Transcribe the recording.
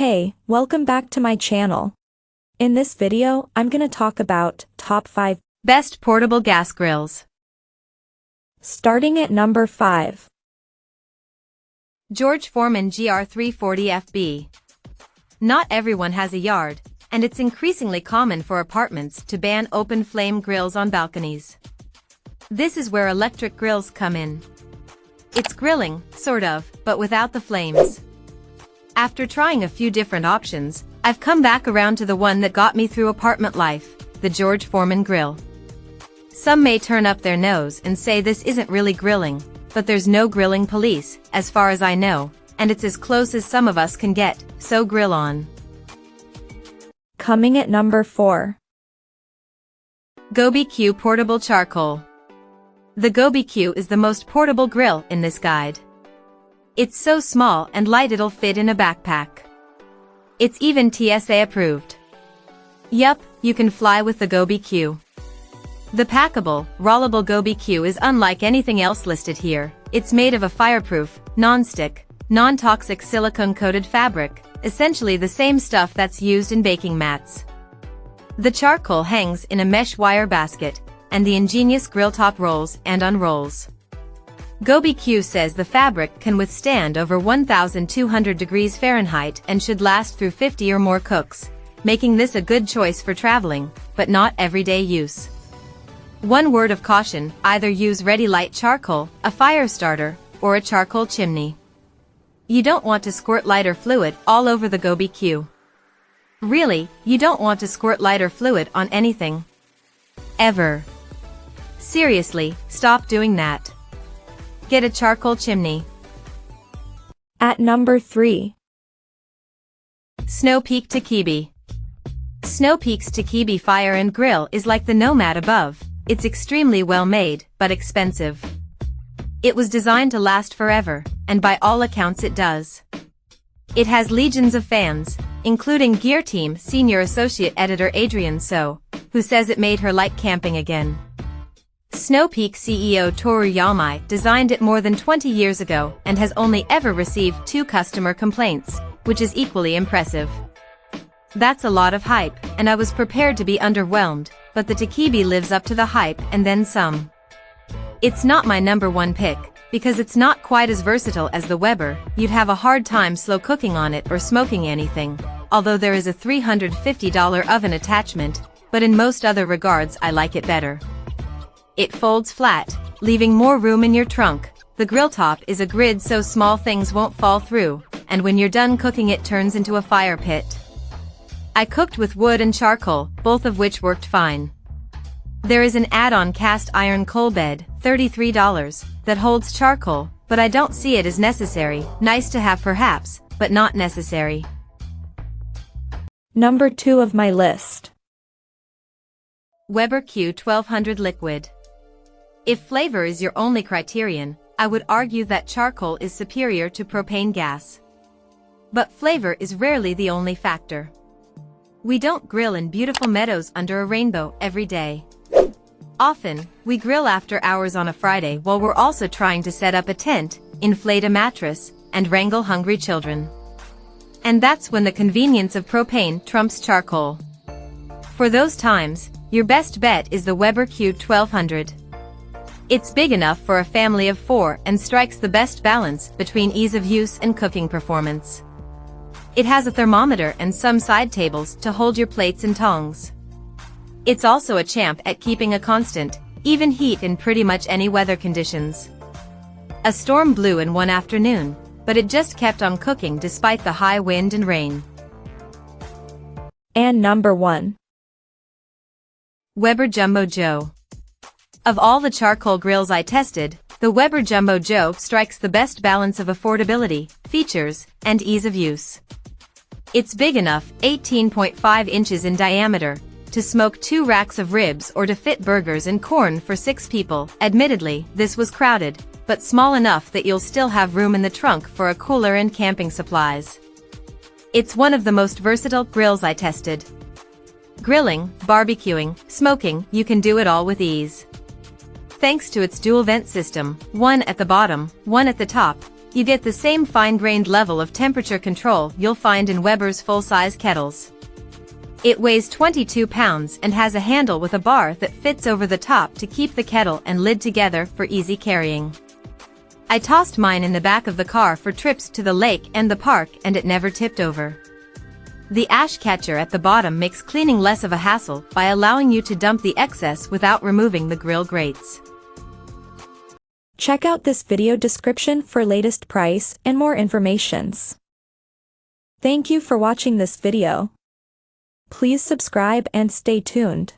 Hey, welcome back to my channel. In this video, I'm gonna talk about top 5 best portable gas grills. Starting at number 5. George Foreman GR340FB. Not everyone has a yard, and it's increasingly common for apartments to ban open flame grills on balconies. This is where electric grills come in. It's grilling, sort of, but without the flames. After trying a few different options, I've come back around to the one that got me through apartment life, the George Foreman grill. Some may turn up their nose and say this isn't really grilling, but there's no grilling police, as far as I know, and it's as close as some of us can get, so grill on. Coming at number 4. GoBQ Portable Charcoal. The GoBQ is the most portable grill in this guide. It's so small and light it'll fit in a backpack. It's even TSA approved. Yup, you can fly with the GoBQ. The packable, rollable GoBQ is unlike anything else listed here. It's made of a fireproof, non-stick, non-toxic silicone-coated fabric, essentially the same stuff that's used in baking mats. The charcoal hangs in a mesh wire basket, and the ingenious grill top rolls and unrolls. GoBQ says the fabric can withstand over 1,200 degrees Fahrenheit and should last through 50 or more cooks, making this a good choice for traveling, but not everyday use. One word of caution, either use ready light charcoal, a fire starter, or a charcoal chimney. You don't want to squirt lighter fluid all over the GoBQ. Really, you don't want to squirt lighter fluid on anything. Ever. Seriously, stop doing that. Get a charcoal chimney. At number 3. Snow Peak Takibi. Snow Peak's Takibi Fire and Grill is like the Nomad above. It's extremely well made, but expensive. It was designed to last forever, and by all accounts it does. It has legions of fans, including Gear Team Senior Associate Editor Adrienne So, who says it made her like camping again. Snow Peak CEO Toru Yamai designed it more than 20 years ago and has only ever received 2 customer complaints, which is equally impressive. That's a lot of hype, and I was prepared to be underwhelmed, but the Takibi lives up to the hype and then some. It's not my number 1 pick, because it's not quite as versatile as the Weber. You'd have a hard time slow cooking on it or smoking anything, although there is a $350 oven attachment, but in most other regards I like it better. It folds flat, leaving more room in your trunk. The grill top is a grid so small things won't fall through, and when you're done cooking it turns into a fire pit. I cooked with wood and charcoal, both of which worked fine. There is an add-on cast iron coal bed, $33, that holds charcoal, but I don't see it as necessary. Nice to have perhaps, but not necessary. Number 2 of my list. Weber Q1200 Liquid. If flavor is your only criterion, I would argue that charcoal is superior to propane gas. But flavor is rarely the only factor. We don't grill in beautiful meadows under a rainbow every day. Often, we grill after hours on a Friday while we're also trying to set up a tent, inflate a mattress, and wrangle hungry children. And that's when the convenience of propane trumps charcoal. For those times, your best bet is the Weber Q1200. It's big enough for a family of 4 and strikes the best balance between ease of use and cooking performance. It has a thermometer and some side tables to hold your plates and tongs. It's also a champ at keeping a constant, even heat in pretty much any weather conditions. A storm blew in one afternoon, but it just kept on cooking despite the high wind and rain. And number 1. Weber Jumbo Joe. Of all the charcoal grills I tested, the Weber Jumbo Joe strikes the best balance of affordability, features, and ease of use. It's big enough, 18.5 inches in diameter, to smoke 2 racks of ribs or to fit burgers and corn for 6 people. Admittedly, this was crowded, but small enough that you'll still have room in the trunk for a cooler and camping supplies. It's one of the most versatile grills I tested. Grilling, barbecuing, smoking, you can do it all with ease. Thanks to its dual vent system, one at the bottom, one at the top, You get the same fine-grained level of temperature control you'll find in Weber's full-size kettles. It weighs 22 pounds and has a handle with a bar that fits over the top to keep the kettle and lid together for easy carrying. I tossed mine in the back of the car for trips to the lake and the park, and it never tipped over. The ash catcher at the bottom makes cleaning less of a hassle by allowing you to dump the excess without removing the grill grates. Check out this video description for latest price and more informations. Thank you for watching this video. Please subscribe and stay tuned.